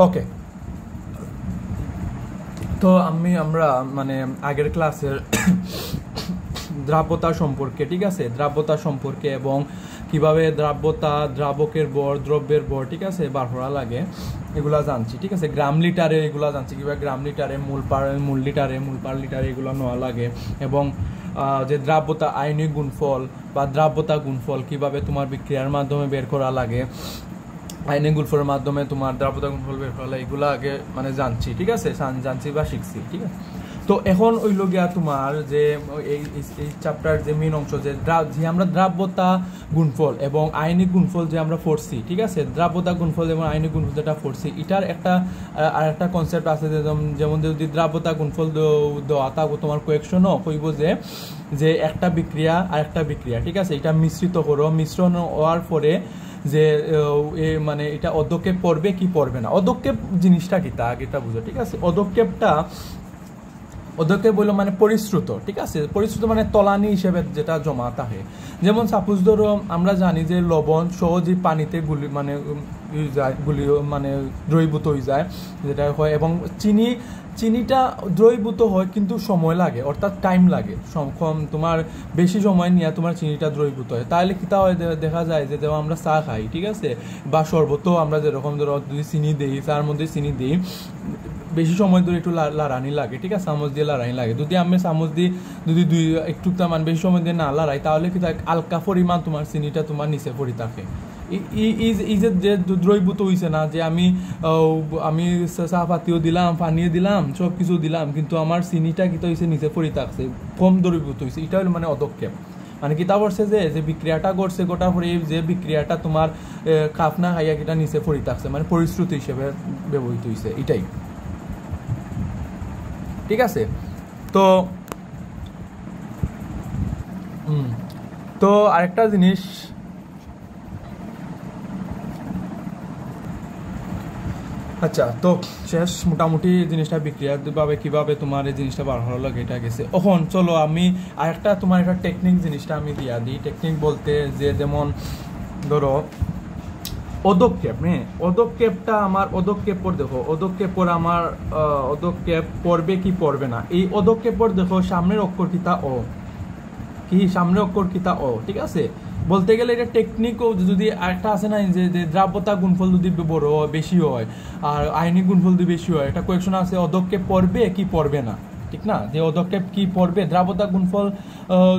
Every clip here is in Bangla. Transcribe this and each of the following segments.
ওকে, তো আমরা মানে আগের ক্লাসের দ্রাব্যতা সম্পর্কে, ঠিক আছে, দ্রাব্যতা সম্পর্কে এবং কিভাবে দ্রাব্যতা, দ্রাবকের ভর, দ্রব্যের ভর, ঠিক আছে, বার করা লাগে এগুলা জানছি, ঠিক আছে। গ্রাম লিটারে এগুলা জানছি, কিভাবে গ্রাম লিটারে, মূল লিটারে, মূল পার লিটারে এগুলো নেওয়া লাগে, এবং যে দ্রাব্যতা আয়নিক গুণফল বা দ্রাব্যতা গুণফল কিভাবে তোমার বিক্রিয়ার মাধ্যমে বের করা লাগে, আয়নিক গুণফলের মাধ্যমে তোমার দ্রাব্যতা গুণফল বের করা লাগে, এগুলো আগে মানে জানছি, ঠিক আছে, জানছি বা শিখছি, ঠিক আছে। তো এখন ওইল গিয়া তোমার যে এই চ্যাপ্টার যে মেন অংশ যে আমরা দ্রাব্যতা গুণফল এবং আয়নিক গুণফল যে আমরা পড়ছি, ঠিক আছে, দ্রাব্যতা গুণফল এবং আয়নিক গুণফল যেটা পড়ছি, এটার একটা আর একটা কনসেপ্ট আছে, যেমন যদি দ্রাব্যতা গুণফল দেওয়া থাকো তোমার কোয়েকশনও কইব যে একটা বিক্রিয়া আর একটা বিক্রিয়া, ঠিক আছে, এটা মিশ্রিত করো, মিশ্রণ হওয়ার পরে যে মানে এটা অদক্ষেপ পড়বে কি পড়বে না। অদক্ষেপ জিনিসটা কি তা আগেটা বুঝো, ঠিক আছে। অদক্ষেপ বললো মানে পরিশ্রুত, ঠিক আছে, পরিশ্রুত মানে তলানি হিসেবে যেটা জমা থাকে। যেমন সাপোজ ধরো আমরা জানি যে লবণ সহজেই পানিতে গুলি মানে মানে দ্রবীভূত হয়ে যায়, যেটা হয়, এবং চিনিটা দ্রবীভূত হয় কিন্তু সময় লাগে, অর্থাৎ টাইম লাগে, তোমার বেশি সময় নিয়ে তোমার চিনিটা দ্রবীভূত হয়। তাহলে কিতা হয় দেখা যায় যে যেমন আমরা চা খাই, ঠিক আছে, বা শরবতও আমরা যেরকম ধরো যদি চিনি দিই, চার মধ্যে চিনি দিই, বেশি সময় ধরে একটু লাড়ানি লাগে, ঠিক আছে, চামচ দিয়ে লাড়ানি লাগে। যদি আমি চামচ দিয়ে যদি একটু মানে বেশি সময় দিয়ে না লাড়াই, তাহলে কি হালকা পরিমাণ তোমার চিনিটা তোমার নিচে পড়ে থাকে। এই যে দ্রবীভূত হয়েছে না, যে আমি চাপাতিও দিলাম, পানিও দিলাম, সব কিছু দিলাম, কিন্তু আমার চিনিটা কিতা হয়েছে নিচে পড়ে থাকছে, কম দ্রবীভূত হয়েছে, এটা হলো মানে অদক্ষেপ। মানে কিতা করছে যে বিক্রিয়াটা করছে গোটা পরে যে বিক্রিয়াটা তোমার কাপ না খাইয়া কিটা নিচে পড়ে থাকছে, মানে পরিশ্রুতি হিসেবে ব্যবহৃত হয়েছে, এটাই, ঠিক আছে। তো আরেকটা জিনিস, আচ্ছা, তো শেষ মোটামুটি জিনিসটা বিক্রিয়ার ভাবে কিভাবে তোমার এই জিনিসটা বার ভালো লাগে এটা গেছে। এখন চলো আমি আরেকটা তোমার একটা টেকনিক জিনিসটা আমি দিয়া দিই। টেকনিক বলতে যে যেমন ধরো অদক্ষেপ, হ্যাঁ, অদক্ষেপটা আমার অদক্ষেপ পর দেখো, অদক্ষেপ পর আমার অদক্ষেপ পড়বে কি পড়বে না। এই অদক্ষেপ পর দেখো সামনের অক্ষর কিতা ও, কি সামনের অক্ষর কিতা ও, ঠিক আছে। বলতে গেলে এটা টেকনিকও যদি একটা আছে না, যে দ্রাব্যতা গুণফল যদি বড় বেশি হয় আর আয়নিক গুণফল যদি বেশি হয়, এটা কোয়েকশন আছে অদক্ষেপ পড়বে কি পড়বে না, ঠিক না, যে অদক্ষেপ কি পড়বে, দ্রাব্যতা গুণফল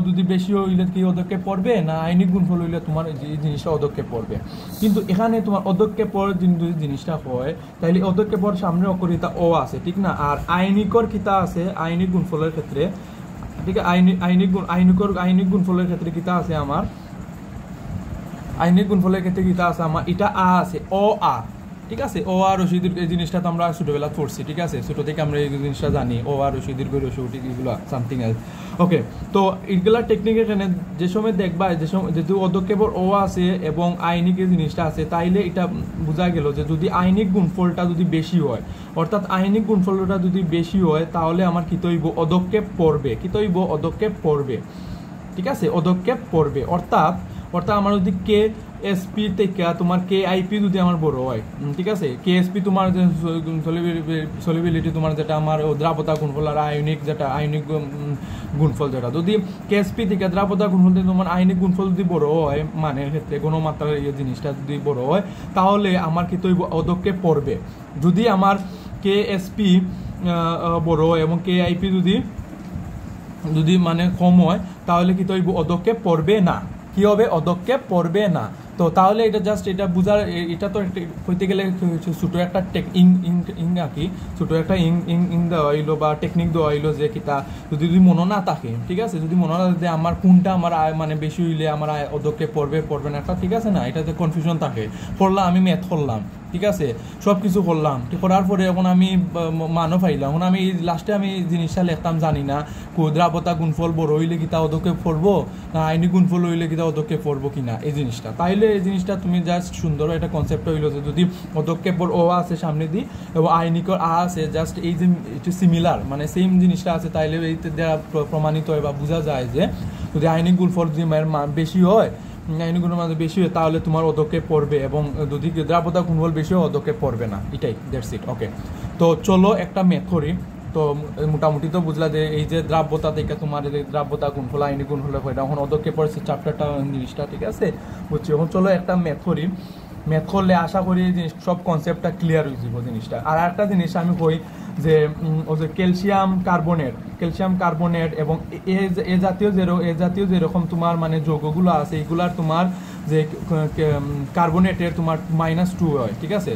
যদি বেশি হইলে কি অদক্ষেপ পড়বে না, আয়নিক গুণফল হইলে তোমার এই জিনিসটা অদক্ষেপ পড়বে। কিন্তু এখানে তোমার অদক্ষেপ পর যদি জিনিসটা হয়, তাহলে অদক্ষেপ পর সামনের অক্ষর কিতা ও আছে, ঠিক না, আর আয়নিকর কিতা আছে আয়নিক গুণফলের ক্ষেত্রে, ঠিক আছে, আয়নিক গুণফলের ক্ষেত্রে কিতা আছে আমার, আয়নিক গুণফলের ক্ষেত্রে কিতা আছে আমার, এটা আ আছে, ও আ, ঠিক আছে। ও আর রসি দীর্ঘ এই জিনিসটা তো আমরা ছোটবেলা পড়ছি, ঠিক আছে, ছোট থেকে আমরা এই জিনিসটা জানি, ও আর রসি দীর্ঘ রসি এগুলো সামথিং এলস। ওকে, তো এইগুলা টেকনিকের এখানে যে সময় দেখবা, যে সময় যেহেতু অদক্ষেপর ও আছে এবং আয়নিকের জিনিসটা আছে, তাইলে এটা বোঝা গেল যে যদি আয়নিক গুণফলটা যদি বেশি হয়, অর্থাৎ আয়নিক গুণফলটা যদি বেশি হয়, তাহলে আমার কি তৈব অদক্ষেপ পড়বে, কি তৈব অদক্ষেপ পড়বে, ঠিক আছে, অদক্ষেপ পড়বে। অর্থাৎ আমার যদি কে এসপি থেকে তোমার কে আইপি যদি আমার বড় হয়, ঠিক আছে, কে এসপি তোমার যে সলিবিলিটি তোমার যেটা আমার দ্রাব্যতা গুণফল আর আয়নিক যেটা আয়নিক গুণফল যেটা, যদি কে এসপি থেকে দ্রাব্যতা গুণফল তোমার আয়নিক গুণফল যদি বড় হয়, মানের ক্ষেত্রে গণমাত্রার এই জিনিসটা যদি বড় হয়, তাহলে আমার কি তৈব অদক্ষেপ পড়বে। যদি আমার কে এসপি বড় হয় এবং কে আইপি যদি মানে কম হয়, তাহলে কি তৈব অদক্ষেপ পড়বে না, কি হবে, অদক্ষেপ পড়বে না। তো তাহলে এটা জাস্ট এটা বুঝার, এটা তো হইতে গেলে ছোটো একটা কি ছোটো একটা ইং দেওয়া হইলো বা টেকনিক দেওয়া হইলো, যে কিতা যদি মনে না থাকে, ঠিক আছে, যদি মনে না থাকে আমার কোনটা আমার মানে বেশি হইলে আমার অদক্ষেপ পড়বে না একটা, ঠিক আছে না, এটাতে কনফিউশন থাকে। করলাম আমি ম্যাথ করলাম, ঠিক আছে, সব কিছু করলাম, করার পরে এখন আমি মানও পাইলাম, এখন আমি লাস্টে আমি জিনিসটা লিখতাম জানি না দ্রাব্যতা গুণফল বড় হইলে কিতা অদক্ষেপ পড়বো না আয়নিক গুণফল হইলে কিতা অদক্ষেপ পড়বো কিনা এই জিনিসটা। তাইলে এই জিনিসটা তুমি জাস্ট সুন্দর একটা কনসেপ্ট হইলো যে যদি অদক্ষেপর ও আছে সামনে দিই এবং আয়নিকর আ আছে, জাস্ট এই যে একটু সিমিলার মানে সেম জিনিসটা আছে, তাইলে এইতে দ্বারা প্রমাণিত হয় বা বোঝা যায় যে যদি আয়নিক গুণফল যদি বেশি হয় আইনিক গুণের মাত্রা বেশি হয় তাহলে তোমার অধক্ষেপ পড়বে, এবং যদি দ্রাব্যতা গুণফল বেশি হয় অধক্ষেপ পড়বে না, এটাই, দ্যাটস ইট। ওকে, তো চলো একটা ম্যাথ করি। তো মোটামুটি তো বুঝলা যে এই যে দ্রাব্যতা থেকে তোমার যে দ্রাব্যতা গুণফল আইনিক গুণফল হয়, এখন অধক্ষেপ পড়েছে চ্যাপ্টারটা জিনিসটা, ঠিক আছে, বুঝছি। এখন চলো একটা ম্যাথ করি। ম্যাথ করলে আশা করি জিনিস সব কনসেপ্টটা ক্লিয়ার হয়ে যাব জিনিসটা। আর একটা জিনিস আমি কই যে ওই যে ক্যালসিয়াম কার্বনেট এবং এ জাতীয় যেরকম তোমার মানে যৌগগুলো আছে, এইগুলার তোমার যে কার্বনেটের তোমার -2 হয়, ঠিক আছে,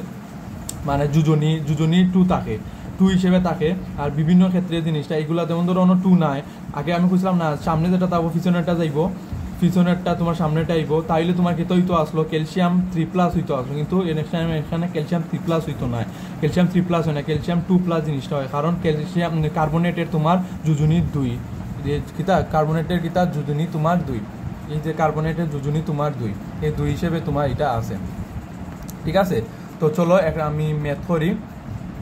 মানে যুজনী 2 থাকে, 2 হিসেবে থাকে। আর বিভিন্ন ক্ষেত্রে জিনিসটা এগুলা যেমন ধরো 2 নাই, আগে আমি খুঁজলাম না সামনে যেটা থাকবো পিছনেরটা যাইবো, পিছনেরটা তোমার সামনেটা আইব, তাইলে তোমার কি হইতো আসলো ক্যালসিয়াম 3+ হইতো আসলো, কিন্তু এখানে ক্যালসিয়াম 3+ হইতো না, ক্যালসিয়াম 3+ হয় না, ক্যালসিয়াম 2+ জিনিসটা হয়, কারণ ক্যালসিয়াম কার্বনেটের তোমার যুজনী 2, যে কিতা কার্বনেটের কিতা যুজনী তোমার 2, এই যে কার্বনেটের যুজনী তোমার 2, এই 2 হিসেবে তোমার এটা আছে, ঠিক আছে। তো চলো আমি ম্যাথ করি।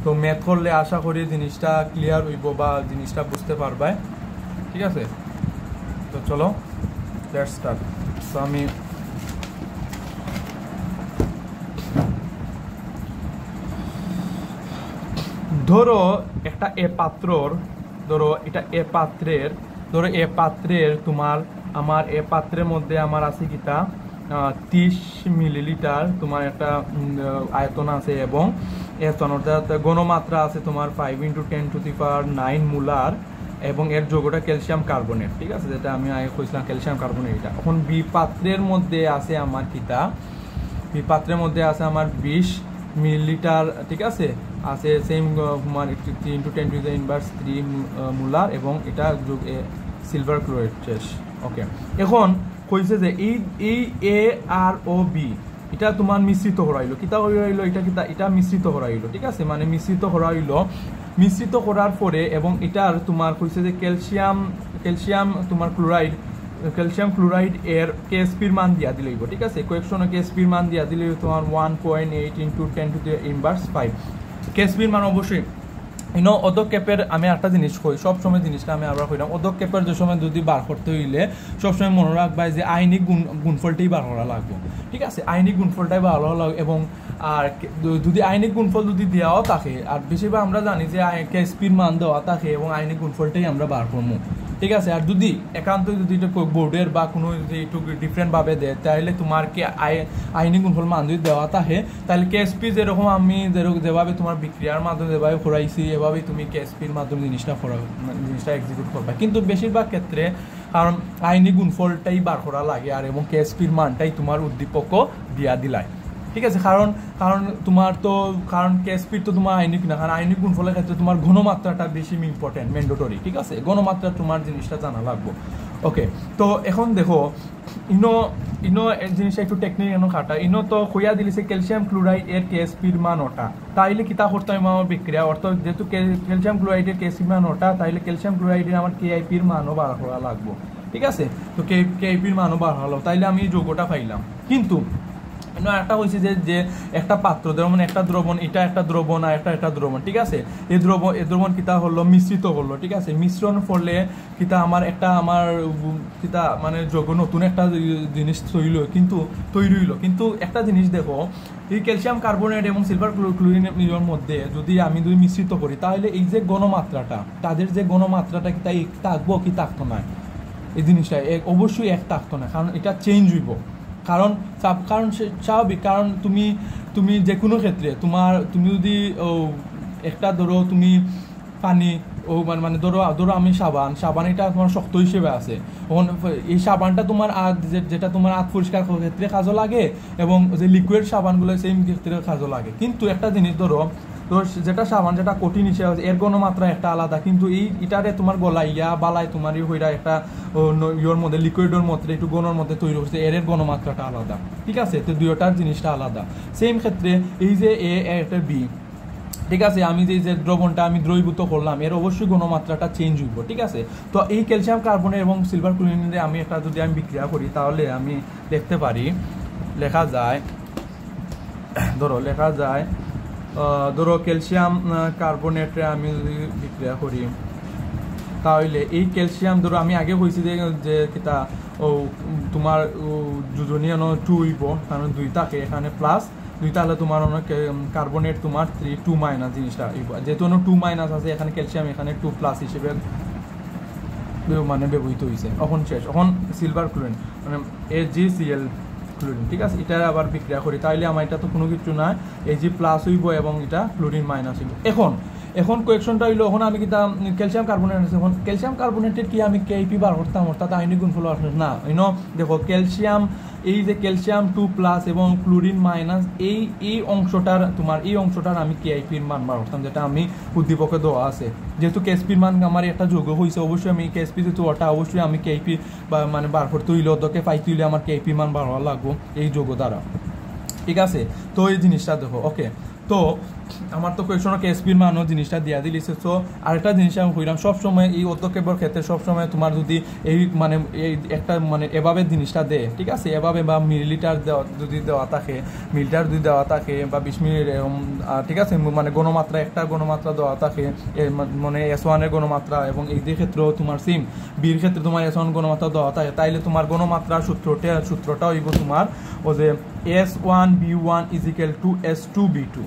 তো ম্যাথ করলে আশা করি জিনিসটা ক্লিয়ার হইব বা জিনিসটা বুঝতে পারবে, ঠিক আছে। তো চলো লেটস স্টার্ট। তো আমি ধরো একটা এ পাত্রের তোমার আমার এ পাত্রের মধ্যে আমার আছে কিতা 30 মিলিলিটার তোমার একটা আয়তন আছে, এবং আয়তন অর্থাৎ গণমাত্রা আছে তোমার 5 × 10⁹ মোলার, এবং এর যৌগটা ক্যালসিয়াম কার্বনেট, ঠিক আছে, যেটা আমি আগে কইছিলাম ক্যালসিয়াম কার্বনেট। এটা এখন বি পাত্রের মধ্যে আছে আমার কিতা, বি পাত্রের মধ্যে আছে আমার 20 মিলিলিটার, ঠিক আছে, সেম তোমার 3 × 10⁻³ মোলার, এবং এটা সিলভার ক্লোরাইড শেষ। ওকে, এখন কইছে যে এই এ আর ও বি এটা তোমার মিশ্রিত করাইলো, কিতা করাইলো এটা মিশ্রিত করাইলো, ঠিক আছে, মানে মিশ্রিত করার পরে, এবং এটার তোমার কইছে যে ক্যালসিয়াম তোমার ক্যালসিয়াম ক্লোরাইড এর কেএসপির মান দিয়া দিলেইব, ঠিক আছে, কোয়েকশন কেএসপির মান দিয়া দিলে তোমার 1.8 × 10⁵ কেএসপির মান অবশ্যই অধক্ষেপের। আমি একটা জিনিস কই, সবসময় জিনিসটা আমি আবার কইলাম, অধক্ষেপের যে সময় যদি বার করতে হইলে সবসময় মনে রাখবাই যে আইনিক গুণফলটাই বার করা লাগবে, ঠিক আছে, আইনিক গুণফলটাই বার করা লাগবে। এবং আর যদি আইনিক গুণফল যদি দেওয়াও থাকে, আর বেশিরভাগ আমরা জানি যে কেএসপির মান দেওয়া থাকে, এবং আইনিক গুণফলটাই আমরা বার করবো, ঠিক আছে। আর যদি একান্ত যদি এটা বোর্ডের বা কোনো যদি একটু ডিফারেন্টভাবে দেয়, তাহলে তোমার কি আইনি গুণফল মান যদি দেওয়া থাকে, তাহলে কেএসপি যেরকম আমি যেভাবে তোমার বিক্রিয়ার মাধ্যমে যেভাবে করাইছি, এভাবেই তুমি কেএসপির মাধ্যমে জিনিসটা এক্সিকিউট করবে। কিন্তু বেশিরভাগ ক্ষেত্রে কারণ আইনি গুণফলটাই বার করা লাগে, আর এবং কেএসপির মানটাই তোমার উদ্দীপকও দিয়া দিলায়, ঠিক আছে, কারণ তোমার তো কারণ কেএসপির তো তোমার আইনিক না, কারণ আইনিক গুণফলের ক্ষেত্রে তোমার ঘনমাত্রাটা বেশি ইম্পর্টেন্ট, ম্যান্ডেটরি, ঠিক আছে, ঘনমাত্রা তোমার জিনিসটা জানা লাগবে। ওকে, তো এখন দেখো ইনো জিনিসটা একটু টেকনিক খাটা, তো কইয়া দিলিছে ক্যালসিয়াম ক্লোরাইড এর কেএসপির মান ওটা, তাইলে কিতা করতে হবে আমার বিক্রিয়া, অর্থাৎ যেহেতু ক্যালসিয়াম ক্লোরাইডের কেএসপির মান ওটা, তাইলে ক্যালসিয়াম ক্লোরাইডের আমার কেআইপির মানও বার করা লাগবে, ঠিক আছে। তো কেআইপির মানও বার হলো, তাইলে আমি যৌগটা পাইলাম। কিন্তু একটা হয়েছে যে একটা পাত্র যেমন একটা দ্রবণ, এটা একটা দ্রবণ আর একটা দ্রবণ, ঠিক আছে, এই দ্রবণ কিতা হলো মিশ্রিত হলো, ঠিক আছে, মিশ্রণ করলে কিতা আমার কিতা মানে যৌগ নতুন একটা জিনিস তৈরি হইলো। কিন্তু একটা জিনিস দেখো, এই ক্যালসিয়াম কার্বনেট এবং সিলভার ক্লোরিনের মধ্যে যদি আমি মিশ্রিত করি, তাহলে এই যে গণমাত্রাটা, তাদের যে গণমাত্রাটা কি তাই থাকবো কি থাকতো না, এই জিনিসটা অবশ্যই এক থাকতো না, কারণ এটা চেঞ্জ হইব, কারণ স্বাভাবিক, কারণ তুমি যে কোনো ক্ষেত্রে তুমি যদি একটা ধরো তুমি পানি মানে ধরো আমি সাবান এটা তোমার শক্ত হিসেবে আছে, এই সাবানটা তোমার যেটা তোমার আত পরিষ্কার ক্ষেত্রে কাজও লাগে, এবং যে লিকুইড সাবানগুলো সেই ক্ষেত্রে কাজও লাগে। কিন্তু একটা জিনিস ধরো যেটা সাবান যেটা কঠিন হিসেবে এর গণমাত্রা একটা আলাদা, কিন্তু এটারে তোমার গলাইয়া বালায় তোমার হইরা একটা ইয়োর মধ্যে লিকুইডের মধ্যে একটু গণের মধ্যে তৈরি করছে, এর গণমাত্রাটা আলাদা, ঠিক আছে, তো দুইটার জিনিসটা আলাদা। সেম ক্ষেত্রে এই যে একটা বি, ঠিক আছে, আমি যে দ্রবণটা আমি দ্রবীভূত করলাম, এর অবশ্যই গণমাত্রাটা চেঞ্জ হইব, ঠিক আছে। তো এই ক্যালসিয়াম কার্বনেট এবং সিলভার ক্লোরিনে আমি একটা যদি আমি বিক্রিয়া করি, তাহলে আমি দেখতে পারি লেখা যায় ধরো ক্যালসিয়াম কার্বনেটে আমি যদি বিক্রিয়া করি, তাহলে এই ক্যালসিয়াম ধরো আমি আগে কইছি যে কিতা ও তোমার যোজনীয় 2 হইব, কারণ 2 থাকে এখানে প্লাস 2 তাহলে তোমার অনেক কার্বনেট তোমার 2 মাইনাস জিনিসটা যেহেতু 2 মাইনাস আছে এখানে ক্যালসিয়াম এখানে 2 প্লাস হিসেবে মানে ব্যবহৃত হয়েছে। এখন শেষ, এখন সিলভার ক্লোরিন মানে AgCl ক্লোরিন, ঠিক আছে, এটা আবার বিক্রিয়া করি, তাইলে আমার এটা তো কোনো কিছু না, Ag প্লাস হইব এবং এটা ক্লোরিন মাইনাস হইব। এখন কোয়েকশনটা হইলো, এখন আমি কিতা ক্যালসিয়াম কার্বনেট আছে, এখন ক্যালসিয়াম কার্বনেটের কি আমি KP বার করতাম, অর্থাৎ আইনিক গুণফল আসলে না, দেখো ক্যালসিয়াম এই যে ক্যালসিয়াম 2 প্লাস এবং ক্লোরিন মাইনাস এই অংশটার তোমার এই অংশটার আমি KIP-র মান বার করতাম, যেটা আমি উদ্দীপকে দেওয়া আছে। যেহেতু KSP-র মান আমার একটা যোগ হয়েছে, অবশ্যই আমি KSP যেহেতু ওটা অবশ্যই আমি KIP বা মানে বার করতে হইলে অধ্যকে পাইতে হইলে আমার KIP মান বার হওয়া লাগবো এই যোগ দ্বারা, ঠিক আছে। তো এই জিনিসটা দেখো, ওকে, তো আমার তো কোয়েশনের KSP-র মানও জিনিসটা দিয়া দিলিছে। তো আরেকটা জিনিস আমি কইলাম, সবসময় এই অধ্যক্ষেপের ক্ষেত্রে সবসময় তোমার যদি এই মানে এই একটা মানে এভাবে জিনিসটা দেয়, ঠিক আছে, এভাবে বা মিলিলিটার যদি দেওয়া থাকে, মিলিটার যদি দেওয়া থাকে বা 20 মিনিট, ঠিক আছে, মানে গণমাত্রা একটা গণমাত্রা দেওয়া থাকে, মানে S1 এর গণমাত্রা, এবং এই যে ক্ষেত্রেও তোমার সিম বির ক্ষেত্রে তোমার S1 গণমাত্রা দেওয়া থাকে, তাইলে তোমার গণমাত্রার সূত্রটা হইব তোমার ও যে S1B1 = S2B2।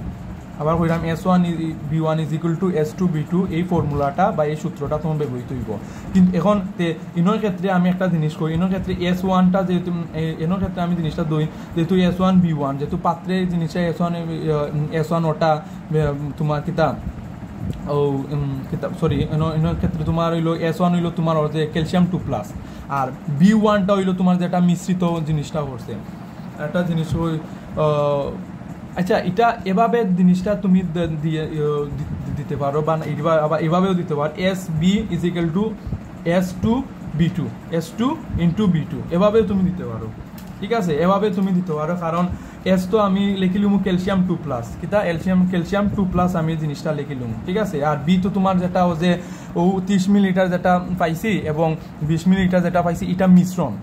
আবার কইলাম S1B1 = S2B2, এই ফর্মুলাটা বা এই সূত্রটা তোমার ব্যবহৃত হইব। কিন্তু এখন ইনোর ক্ষেত্রে আমি একটা জিনিস করি, ইনোর ক্ষেত্রে S1টা যেহেতু এনোর ক্ষেত্রে আমি জিনিসটা দই, যেহেতু S1B1 যেহেতু পাত্রে জিনিসটা S1 ওটা তোমার কিতা ও কিতাব সরি এনোর ক্ষেত্রে তোমার হইলো S1 হইলো তোমার যে ক্যালসিয়াম 2 প্লাস, আর B1টা হইলো তোমার যেটা মিশ্রিত জিনিসটা করছে একটা জিনিস ওই আচ্ছা, এটা এভাবে জিনিসটা তুমি দিতে পারো, বা আবার এভাবেও দিতে পারো, SB = S2B2, S2 × B2, এভাবেও তুমি দিতে পারো, ঠিক আছে, এভাবে তুমি দিতে পারো। কারণ S তো আমি লিখিলুম ক্যালসিয়াম 2 প্লাস, কিতা ক্যালসিয়াম 2 প্লাস আমি জিনিসটা লিখিলুম, ঠিক আছে। আর B তো তোমার যেটা ও যে 30 মিলিলিটার যেটা পাইছি এবং 20 মিলিলিটার যেটা পাইছি, এটা মিশ্রণ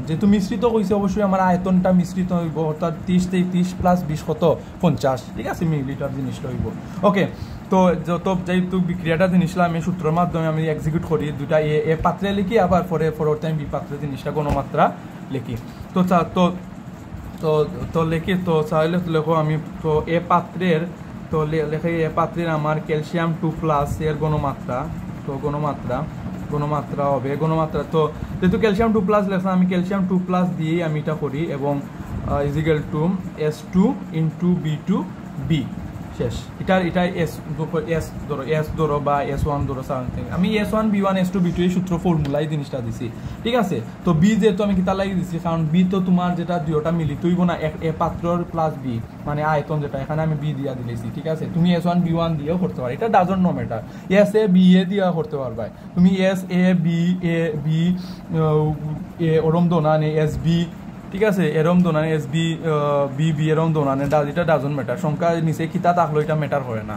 যেহেতু মিশ্রিত হয়েছে, অবশ্যই আমার আয়তনটা মিশ্রিত হইব, অর্থাৎ 30 + 20 কত 50, ঠিক আছে, মিলিলিটার জিনিসটা হইব। ওকে, তো যত যেহেতু বিক্রিয়াটা জিনিসটা আমি সূত্রের মাধ্যমে আমি এক্সিকিউট করি, দুটা এ পাত্রে লিখি, আবার পরবর্তী আমি বি পাত্রে জিনিসটা গণমাত্রা লিখি। তো তো তো লিখি, তো চাইলে লেখো আমি, তো এ পাত্রের তো লেখে এ পাত্রের আমার ক্যালসিয়াম 2 প্লাস এর গণমাত্রা, তো গণমাত্রা হবে তো যেহেতু ক্যালসিয়াম 2 প্লাস লেখা, আমি ক্যালসিয়াম 2 প্লাস দিয়েই আমি এটা করি, এবং = S2 × B2B শেষ। এটা S ধরো বা S1 ধরো সামথিং, আমি S1B1 S2B2 এই সূত্র ফর্মুলাই জিনিসটা দিছি, ঠিক আছে। তো B যেহেতু আমি কিতা লাগি দিছি, কারণ B তো তোমার যেটা দুইটা মিলিত হইব না, এ পাত্রর প্লাস B মানে আয়তন যেটা, এখানে আমি B দিয়া দিলেছি, ঠিক আছে। তুমি S1B1 দিয়েও করতে পারো, এটা ডাজন নো ম্যাটার, SA-BA দিয়া করতে পারবা, তুমি SA-B ওরম দোনানে SB, ঠিক আছে, এরম দোনানে SB-B এরম দোনানে এটা ডাজন ম্যাটার, সংখ্যা নিচে কিতা থাকলো এটা ম্যাটার করে না,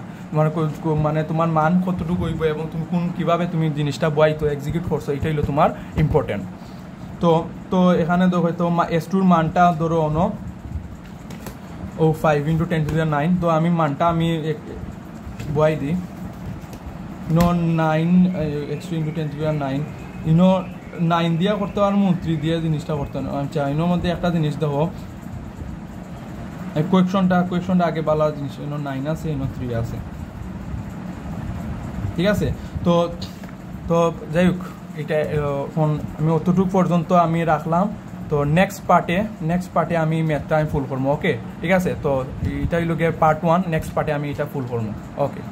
মানে তোমার মান কতটুকু হইব এবং তুমি কিভাবে তুমি জিনিসটা বইতো এক্সিকিউট করছো, এটাই হলো তোমার ইম্পর্টেন্ট। তো এখানে তো হয়তো S2-র মানটা ধরো 5 × 10⁹, তো আমি মানটা আমি বই দিই 9 X2 × 10⁹, 9 দিয়া করতে পারবো, 3 দিয়ে জিনিসটা করতে পারবো। আচ্ছা, এর মধ্যে একটা জিনিস দেখো, কোয়েকশনটা আগে বলা জিনিস, 9 আছে, 3 আছে, ঠিক আছে। তো যাই হোক, এটা এখন আমি অতটুকু পর্যন্ত আমি রাখলাম। তো নেক্সট পার্টে আমি ম্যাথটা আমি ফুল করবো, ওকে, ঠিক আছে। তো এটা হইল গিয়ে পার্ট 1, নেক্সট পার্টে আমি এটা ফুল করবো, ওকে।